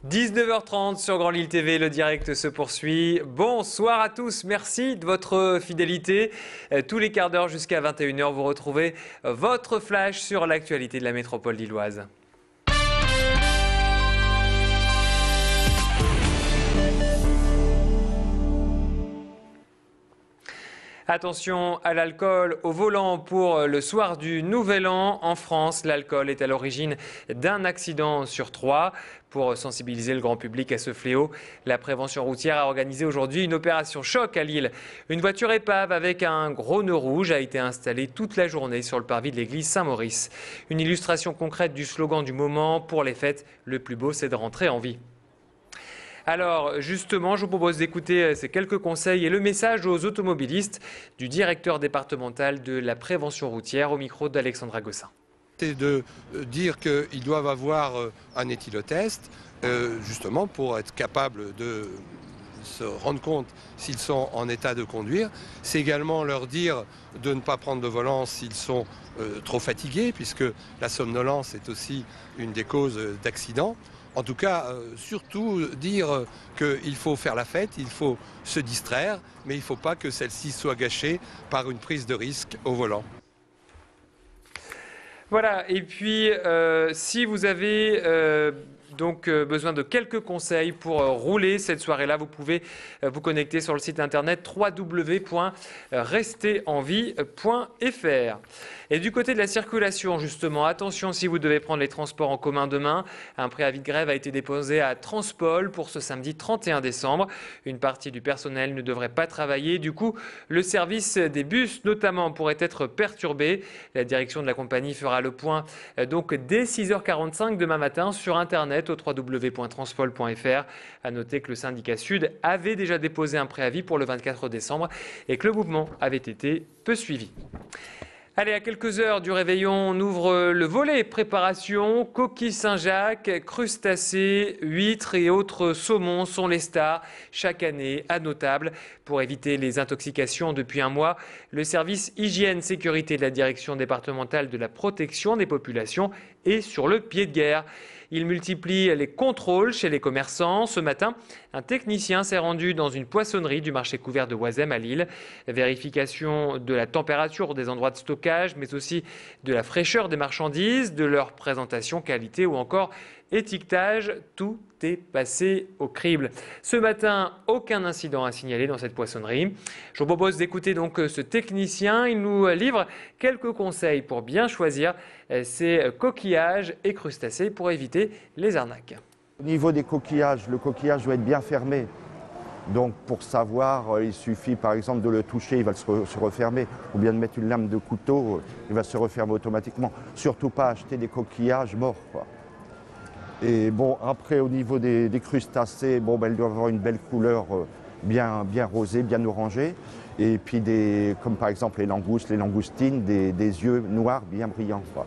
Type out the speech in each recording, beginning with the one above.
19h30 sur Grand Lille TV, le direct se poursuit. Bonsoir à tous, merci de votre fidélité. Tous les quarts d'heure jusqu'à 21h, vous retrouvez votre flash sur l'actualité de la métropole lilloise. Attention à l'alcool au volant pour le soir du Nouvel An. En France, l'alcool est à l'origine d'un accident sur 3. Pour sensibiliser le grand public à ce fléau, la prévention routière a organisé aujourd'hui une opération choc à Lille. Une voiture épave avec un gros nœud rouge a été installée toute la journée sur le parvis de l'église Saint-Maurice. Une illustration concrète du slogan du moment pour les fêtes, le plus beau c'est de rentrer en vie. Alors justement, je vous propose d'écouter ces quelques conseils et le message aux automobilistes du directeur départemental de la prévention routière au micro d'Alexandra Gossin. C'est de dire qu'ils doivent avoir un éthylotest, justement pour être capables de se rendre compte s'ils sont en état de conduire. C'est également leur dire de ne pas prendre de volant s'ils sont trop fatigués, puisque la somnolence est aussi une des causes d'accidents. En tout cas, surtout dire qu'il faut faire la fête, il faut se distraire, mais il ne faut pas que celle-ci soit gâchée par une prise de risque au volant. Voilà, et puis si vous avez besoin de quelques conseils pour rouler cette soirée-là, vous pouvez vous connecter sur le site internet www.resterenvie.fr. Et du côté de la circulation, justement, attention si vous devez prendre les transports en commun demain. Un préavis de grève a été déposé à Transpol pour ce samedi 31 décembre. Une partie du personnel ne devrait pas travailler. Du coup, le service des bus, notamment, pourrait être perturbé. La direction de la compagnie fera le point donc dès 6h45 demain matin sur Internet au www.transpol.fr. À noter que le syndicat Sud avait déjà déposé un préavis pour le 24 décembre et que le mouvement avait été peu suivi. Allez, à quelques heures du réveillon, on ouvre le volet préparation. Coquilles Saint-Jacques, crustacés, huîtres et autres saumons sont les stars chaque année à nos tables. Pour éviter les intoxications depuis un mois, le service hygiène-sécurité de la direction départementale de la protection des populations est sur le pied de guerre. Il multiplie les contrôles chez les commerçants. Ce matin, un technicien s'est rendu dans une poissonnerie du marché couvert de Oisem à Lille. Vérification de la température des endroits de stockage, mais aussi de la fraîcheur des marchandises, de leur présentation, qualité ou encore étiquetage. Tout est passé au crible. Ce matin, aucun incident à signaler dans cette poissonnerie. Je vous propose d'écouter donc ce technicien. Il nous livre quelques conseils pour bien choisir ces coquillages et crustacés pour éviter les arnaques. Au niveau des coquillages, le coquillage doit être bien fermé. Donc pour savoir, il suffit par exemple de le toucher, il va se refermer. Ou bien de mettre une lame de couteau, il va se refermer automatiquement. Surtout pas acheter des coquillages morts, quoi. Et bon, après au niveau des crustacés, bon, ben, ils doivent avoir une belle couleur bien rosée, bien orangée. Et puis comme par exemple les langoustes, les langoustines, des yeux noirs bien brillants, quoi.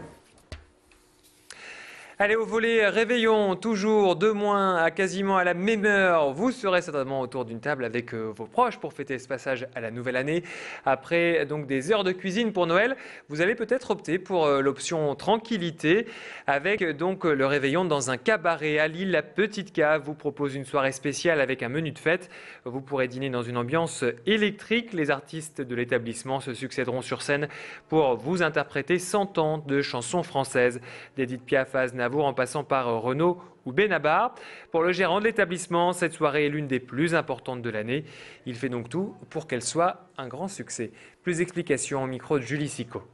Allez, au volet réveillon, toujours de moins à quasiment à la même heure. Vous serez certainement autour d'une table avec vos proches pour fêter ce passage à la nouvelle année. Après donc des heures de cuisine pour Noël, vous allez peut-être opter pour l'option tranquillité avec donc le réveillon dans un cabaret à Lille. La Petite Cave vous propose une soirée spéciale avec un menu de fête. Vous pourrez dîner dans une ambiance électrique. Les artistes de l'établissement se succéderont sur scène pour vous interpréter 100 ans de chansons françaises. D'Edith Piaf à Aznavour en passant par Renaud ou Benabar. Pour le gérant de l'établissement, cette soirée est l'une des plus importantes de l'année. Il fait donc tout pour qu'elle soit un grand succès. Plus d'explications au micro de Julie Sicot.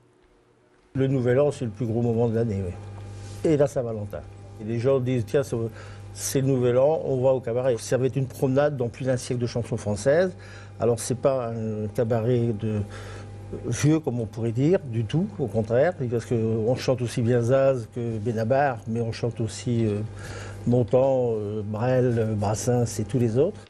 Le Nouvel An, c'est le plus gros moment de l'année, oui. Et la Saint-Valentin. Et les gens disent, tiens, c'est le Nouvel An, on va au cabaret. Ça va être une promenade dans plus d'un siècle de chansons françaises. Alors, c'est pas un cabaret de vieux, comme on pourrait dire, du tout, au contraire, parce qu'on chante aussi bien Zaz que Benabar, mais on chante aussi Montand, Brel, Brassens et tous les autres.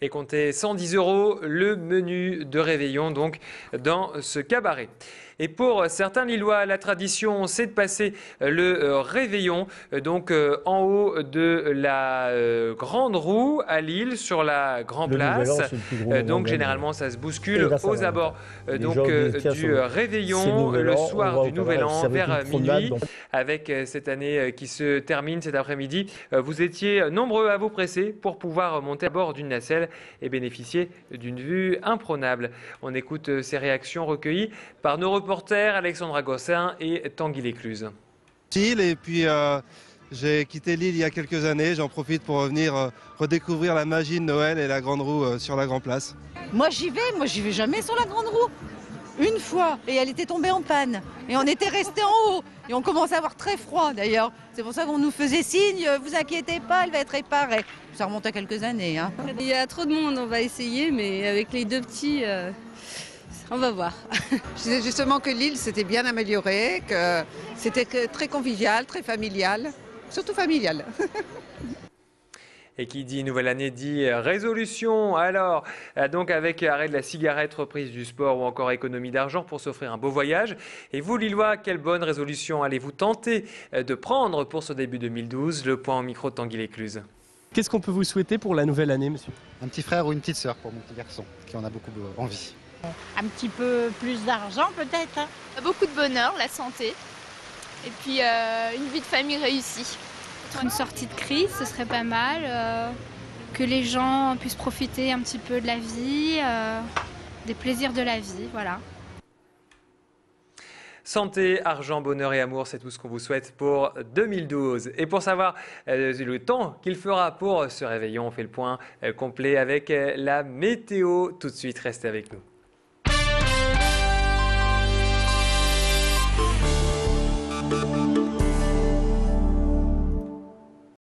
Et comptez 110 € le menu de réveillon donc dans ce cabaret. Et pour certains Lillois, la tradition, c'est de passer le réveillon donc en haut de la Grande Roue à Lille, sur la Grand Place. Donc généralement, ça se bouscule aux abords donc du réveillon le soir du Nouvel An vers minuit. Avec cette année qui se termine cet après-midi, vous étiez nombreux à vous presser pour pouvoir monter à bord d'une nacelle et bénéficier d'une vue imprenable. On écoute ces réactions recueillies par nos reporters Alexandra Gossin et Tanguy Lécluse. Et puis j'ai quitté Lille il y a quelques années, j'en profite pour revenir redécouvrir la magie de Noël et la Grande Roue sur la Grand Place. Moi j'y vais jamais sur la Grande Roue. Une fois, et elle était tombée en panne. Et on était resté en haut. Et on commençait à avoir très froid d'ailleurs. C'est pour ça qu'on nous faisait signe, vous inquiétez pas, elle va être réparée. Ça remonte à quelques années. Hein. Il y a trop de monde, on va essayer, mais avec les deux petits, on va voir. Je disais justement que Lille s'était bien améliorée, que c'était très convivial, très familial, surtout familial. Et qui dit nouvelle année dit résolution. Alors, donc avec arrêt de la cigarette, reprise du sport ou encore économie d'argent pour s'offrir un beau voyage. Et vous, Lillois, quelle bonne résolution allez-vous tenter de prendre pour ce début 2012? Le point au micro de Tanguy Lécluse. Qu'est-ce qu'on peut vous souhaiter pour la nouvelle année, monsieur? Un petit frère ou une petite sœur pour mon petit garçon, qui en a beaucoup envie. Un petit peu plus d'argent peut-être. Hein. Beaucoup de bonheur, la santé, et puis une vie de famille réussie. Une sortie de crise, ce serait pas mal, que les gens puissent profiter un petit peu de la vie, des plaisirs de la vie, voilà. Santé, argent, bonheur et amour, c'est tout ce qu'on vous souhaite pour 2012. Et pour savoir le temps qu'il fera pour ce réveillon, on fait le point complet avec la météo. Tout de suite, restez avec nous.